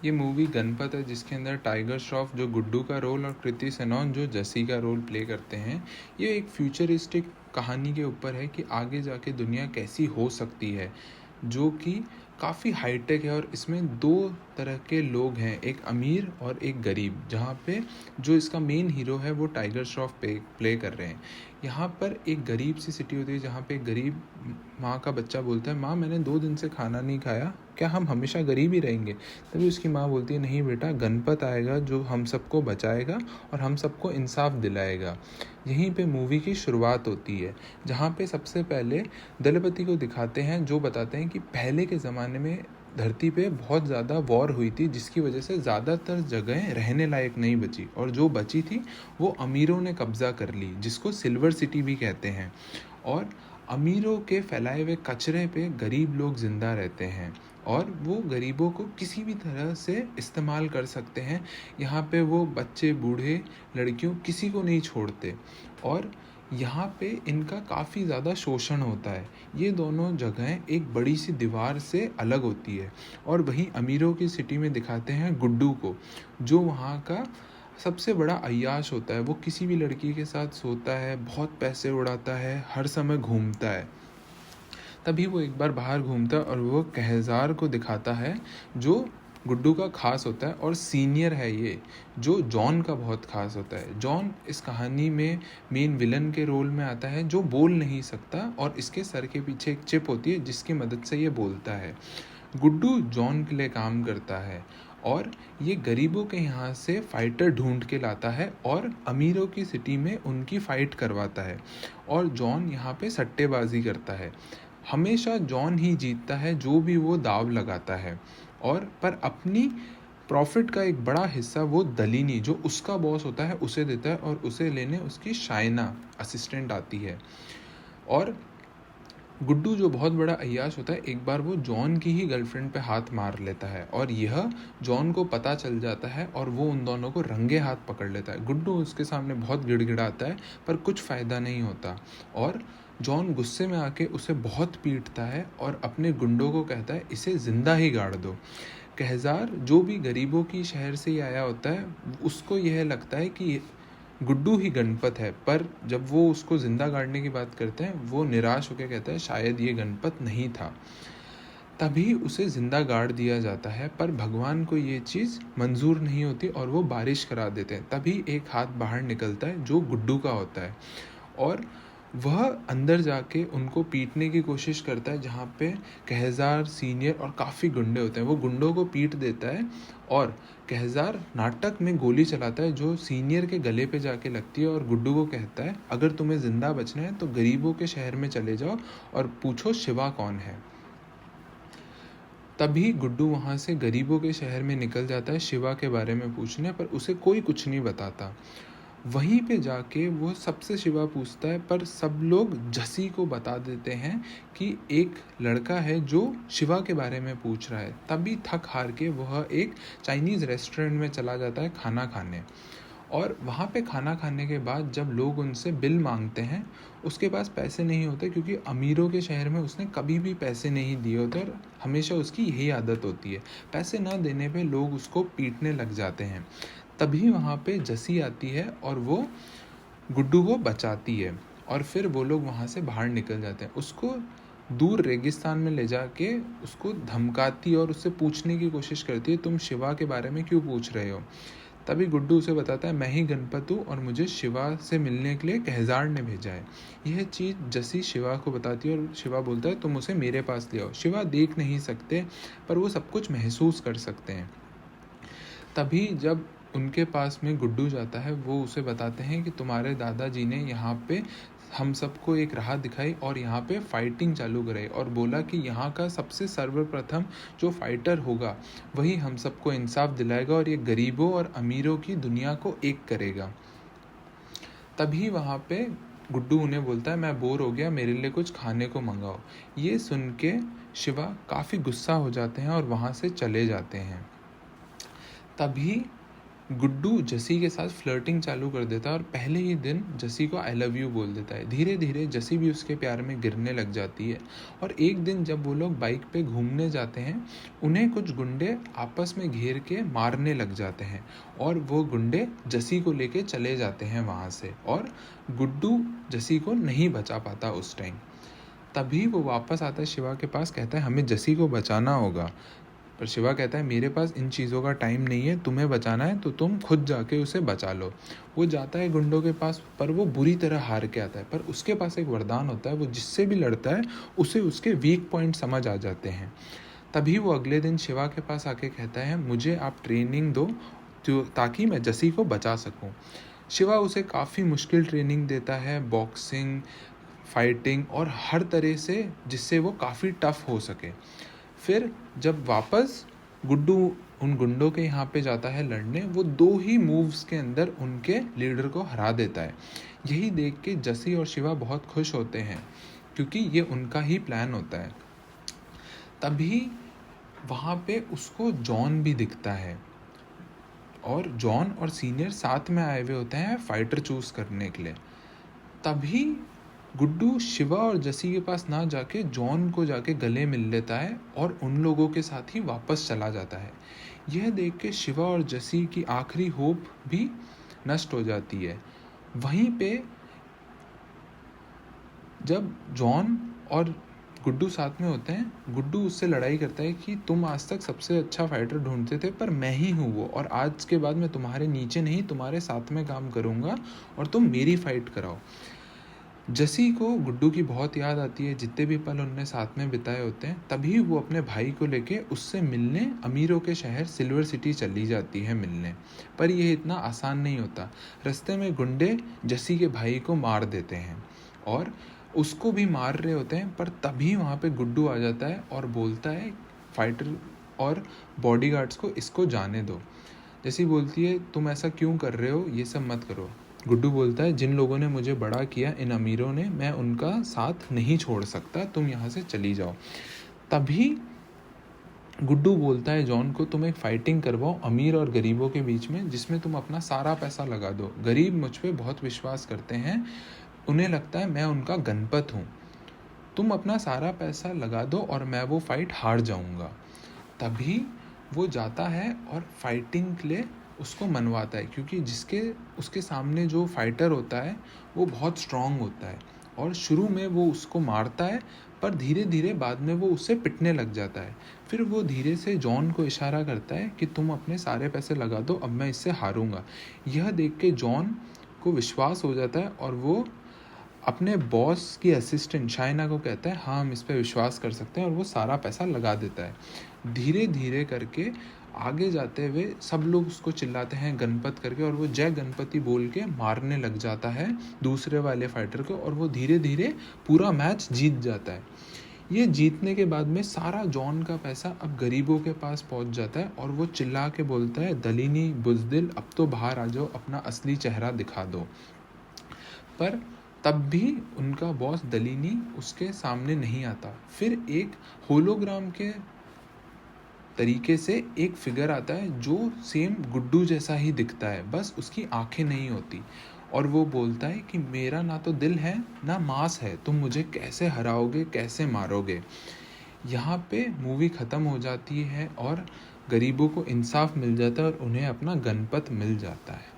ये मूवी गणपत है, जिसके अंदर टाइगर श्रॉफ जो गुड्डू का रोल और कृति सेनन जो जसी का रोल प्ले करते हैं। ये एक फ्यूचरिस्टिक कहानी के ऊपर है कि आगे जाके दुनिया कैसी हो सकती है, जो कि काफ़ी हाईटेक है। और इसमें दो तरह के लोग हैं, एक अमीर और एक गरीब, जहाँ पे जो इसका मेन हीरो है वो टाइगर श्रॉफ प्ले कर रहे हैं। यहाँ पर एक गरीब सी सिटी होती है, जहाँ पे एक गरीब माँ का बच्चा बोलता है, माँ मैंने 2 दिन से खाना नहीं खाया, क्या हम हमेशा गरीब ही रहेंगे? तभी उसकी माँ बोलती है, नहीं बेटा, गणपत आएगा जो हम सबको बचाएगा और हम सबको इंसाफ दिलाएगा। यहीं पे मूवी की शुरुआत होती है, जहाँ पे सबसे पहले दलपति को दिखाते हैं, जो बताते हैं कि पहले के ज़माने में धरती पे बहुत ज़्यादा वॉर हुई थी, जिसकी वजह से ज़्यादातर जगहें रहने लायक नहीं बची, और जो बची थी वो अमीरों ने कब्ज़ा कर ली, जिसको सिल्वर सिटी भी कहते हैं। और अमीरों के फैलाए हुए कचरे पे गरीब लोग ज़िंदा रहते हैं, और वो गरीबों को किसी भी तरह से इस्तेमाल कर सकते हैं। यहाँ पे वो बच्चे, बूढ़े, लड़कियों, किसी को नहीं छोड़ते, और यहाँ पे इनका काफ़ी ज़्यादा शोषण होता है। ये दोनों जगहें एक बड़ी सी दीवार से अलग होती है। और वहीं अमीरों की सिटी में दिखाते हैं गुड्डू को, जो वहाँ का सबसे बड़ा अय्याश होता है। वो किसी भी लड़की के साथ सोता है, बहुत पैसे उड़ाता है, हर समय घूमता है। तभी वो एक बार बाहर घूमता है और वो कहज़ार को दिखाता है, जो गुड्डू का खास होता है और सीनियर है ये, जो जॉन का बहुत खास होता है। जॉन इस कहानी में मेन विलन के रोल में आता है, जो बोल नहीं सकता, और इसके सर के पीछे एक चिप होती है जिसकी मदद से ये बोलता है। गुड्डू जॉन के लिए काम करता है, और ये गरीबों के यहाँ से फाइटर ढूंढ के लाता है और अमीरों की सिटी में उनकी फ़ाइट करवाता है। और जॉन यहाँ पे सट्टेबाजी करता है। हमेशा जॉन ही जीतता है जो भी वो दाव लगाता है, और पर अपनी प्रॉफिट का एक बड़ा हिस्सा वो दलीनी, जो उसका बॉस होता है, उसे देता है, और उसे लेने उसकी शाइना असिस्टेंट आती है। और गुड्डू जो बहुत बड़ा अय्याश होता है, एक बार वो जॉन की ही गर्लफ्रेंड पे हाथ मार लेता है, और यह जॉन को पता चल जाता है, और वो उन दोनों को रंगे हाथ पकड़ लेता है। गुड्डू उसके सामने बहुत गिड़गिड़ाता है, पर कुछ फ़ायदा नहीं होता, और जॉन गुस्से में आके उसे बहुत पीटता है और अपने गुंडों को कहता है, इसे ज़िंदा ही गाड़ दो। कहज़ार जो भी गरीबों की शहर से ही आया होता है, उसको यह लगता है कि गुड्डू ही गणपत है, पर जब वो उसको ज़िंदा गाड़ने की बात करते हैं, वो निराश होकर कहता है, शायद ये गणपत नहीं था। तभी उसे ज़िंदा गाड़ दिया जाता है, पर भगवान को ये चीज़ मंजूर नहीं होती, और वो बारिश करा देते हैं। तभी एक हाथ बाहर निकलता है, जो गुड्डू का होता है, और वह अंदर जाके उनको पीटने की कोशिश करता है, जहाँ पे कहज़ार, सीनियर और काफ़ी गुंडे होते हैं। वो गुंडों को पीट देता है, और कहज़ार नाटक में गोली चलाता है, जो सीनियर के गले पे जाके लगती है, और गुड्डू को कहता है, अगर तुम्हें ज़िंदा बचना है तो गरीबों के शहर में चले जाओ और पूछो शिवा कौन है। तभी गुड्डू वहाँ से गरीबों के शहर में निकल जाता है शिवा के बारे में पूछने, पर उसे कोई कुछ नहीं बताता। वहीं पे जाके वो सबसे शिवा पूछता है, पर सब लोग जसी को बता देते हैं कि एक लड़का है जो शिवा के बारे में पूछ रहा है। तभी थक हार के वह एक चाइनीज़ रेस्टोरेंट में चला जाता है खाना खाने, और वहाँ पे खाना खाने के बाद जब लोग उनसे बिल मांगते हैं, उसके पास पैसे नहीं होते, क्योंकि अमीरों के शहर में उसने कभी भी पैसे नहीं दिए होते, और हमेशा उसकी यही आदत होती है, पैसे ना देने पे लोग उसको पीटने लग जाते हैं। तभी वहाँ पे जसी आती है और वो गुड्डू को बचाती है, और फिर वो लोग वहाँ से बाहर निकल जाते हैं। उसको दूर रेगिस्तान में ले जाके उसको धमकाती और उससे पूछने की कोशिश करती है, तुम शिवा के बारे में क्यों पूछ रहे हो? तभी गुड्डू उसे बताता है, मैं ही गणपत हूँ, और मुझे शिवा से मिलने के लिए कहज़ार ने भेजा है। यह चीज़ जसी शिवा को बताती है, और शिवा बोलता है, तुम उसे मेरे पास ले आओ। शिवा देख नहीं सकते, पर वो सब कुछ महसूस कर सकते हैं। तभी जब उनके पास में गुड्डू जाता है, वो उसे बताते हैं कि तुम्हारे दादाजी ने यहाँ पे हम सबको एक राह दिखाई, और यहाँ पे फाइटिंग चालू कराई, और बोला कि यहाँ का सबसे सर्वप्रथम जो फाइटर होगा वही हम सबको इंसाफ दिलाएगा, और ये गरीबों और अमीरों की दुनिया को एक करेगा। तभी वहाँ पे गुड्डू उन्हें बोलता है, मैं बोर हो गया, मेरे लिए कुछ खाने को मंगाओ। ये सुन के शिवा काफ़ी गुस्सा हो जाते हैं और वहाँ से चले जाते हैं। तभी गुड्डू जसी के साथ फ्लर्टिंग चालू कर देता है और पहले ही दिन जसी को आई लव यू बोल देता है। धीरे धीरे जसी भी उसके प्यार में गिरने लग जाती है और एक दिन जब वो लोग बाइक पे घूमने जाते हैं, उन्हें कुछ गुंडे आपस में घेर के मारने लग जाते हैं और वो गुंडे जसी को लेके चले जाते हैं वहाँ से और गुड्डू जसी को नहीं बचा पाता उस टाइम। तभी वो वापस आता है शिवा के पास, कहता है हमें जसी को बचाना होगा। पर शिवा कहता है मेरे पास इन चीज़ों का टाइम नहीं है, तुम्हें बचाना है तो तुम खुद जाके उसे बचा लो। वो जाता है गुंडों के पास, पर वो बुरी तरह हार के आता है। पर उसके पास एक वरदान होता है, वो जिससे भी लड़ता है उसे उसके वीक पॉइंट समझ आ जाते हैं। तभी वो अगले दिन शिवा के पास आके कहता है मुझे आप ट्रेनिंग दो ताकि मैं जसी को बचा सकूं। शिवा उसे काफ़ी मुश्किल ट्रेनिंग देता है, बॉक्सिंग, फाइटिंग और हर तरह से, जिससे वो काफ़ी टफ हो सके। फिर जब वापस गुड्डू उन गुंडों के यहाँ पे जाता है लड़ने, वो 2 ही मूव्स के अंदर उनके लीडर को हरा देता है। यही देख के जसी और शिवा बहुत खुश होते हैं क्योंकि ये उनका ही प्लान होता है। तभी वहाँ पे उसको जॉन भी दिखता है और जॉन और सीनियर साथ में आए हुए होते हैं फाइटर चूज करने के लिए। तभी गुड्डू शिवा और जसी के पास ना जाके जॉन को जाके गले मिल लेता है और उन लोगों के साथ ही वापस चला जाता है। यह देख के शिवा और जसी की आखिरी होप भी नष्ट हो जाती है। वहीं पे जब जॉन और गुड्डू साथ में होते हैं, गुड्डू उससे लड़ाई करता है कि तुम आज तक सबसे अच्छा फाइटर ढूंढते थे पर मैं ही हूँ वो, और आज के बाद मैं तुम्हारे नीचे नहीं तुम्हारे साथ में काम करूँगा और तुम मेरी फाइट कराओ। जसी को गुड्डू की बहुत याद आती है, जितने भी पल उनने साथ में बिताए होते हैं। तभी वो अपने भाई को लेके उससे मिलने अमीरों के शहर सिल्वर सिटी चली जाती है मिलने। पर यह इतना आसान नहीं होता। रास्ते में गुंडे जसी के भाई को मार देते हैं और उसको भी मार रहे होते हैं, पर तभी वहाँ पे गुड्डू आ जाता है और बोलता है फाइटर और बॉडीगार्ड्स को इसको जाने दो। जैसी बोलती है तुम ऐसा क्यों कर रहे हो, ये सब मत करो। गुड्डू बोलता है जिन लोगों ने मुझे बड़ा किया, इन अमीरों ने, मैं उनका साथ नहीं छोड़ सकता, तुम यहाँ से चली जाओ। तभी गुड्डू बोलता है जॉन को तुम एक फाइटिंग करवाओ अमीर और गरीबों के बीच में, जिसमें तुम अपना सारा पैसा लगा दो। गरीब मुझ पे बहुत विश्वास करते हैं, उन्हें लगता है मैं उनका गणपत हूँ। तुम अपना सारा पैसा लगा दो और मैं वो फाइट हार जाऊँगा। तभी वो जाता है और फाइटिंग के लिए उसको मनवाता है, क्योंकि उसके सामने जो फाइटर होता है वो बहुत स्ट्रांग होता है और शुरू में वो उसको मारता है, पर धीरे धीरे बाद में वो उससे पिटने लग जाता है। फिर वो धीरे से जॉन को इशारा करता है कि तुम अपने सारे पैसे लगा दो, अब मैं इससे हारूंगा। यह देख के जॉन को विश्वास हो जाता है और वो अपने बॉस की असिस्टेंट शाइना को कहता है हाँ हम इस पर विश्वास कर सकते हैं, और वो सारा पैसा लगा देता है। धीरे धीरे करके आगे जाते हुए सब लोग उसको चिल्लाते हैं गणपत करके, और वो जय गणपति बोल के मारने लग जाता है दूसरे वाले फाइटर को, और वो धीरे धीरे पूरा मैच जीत जाता है। ये जीतने के बाद में सारा जॉन का पैसा अब गरीबों के पास पहुंच जाता है और वो चिल्ला के बोलता है दलीनी बुज़दिल, अब तो बाहर आ जाओ, अपना असली चेहरा दिखा दो। पर तब भी उनका बॉस दलीनी उसके सामने नहीं आता। फिर एक होलोग्राम के तरीके से एक फिगर आता है जो सेम गुड्डू जैसा ही दिखता है, बस उसकी आंखें नहीं होती, और वो बोलता है कि मेरा ना तो दिल है ना मांस है, तुम मुझे कैसे हराओगे, कैसे मारोगे। यहाँ पे मूवी ख़त्म हो जाती है और गरीबों को इंसाफ मिल जाता है और उन्हें अपना गणपत मिल जाता है।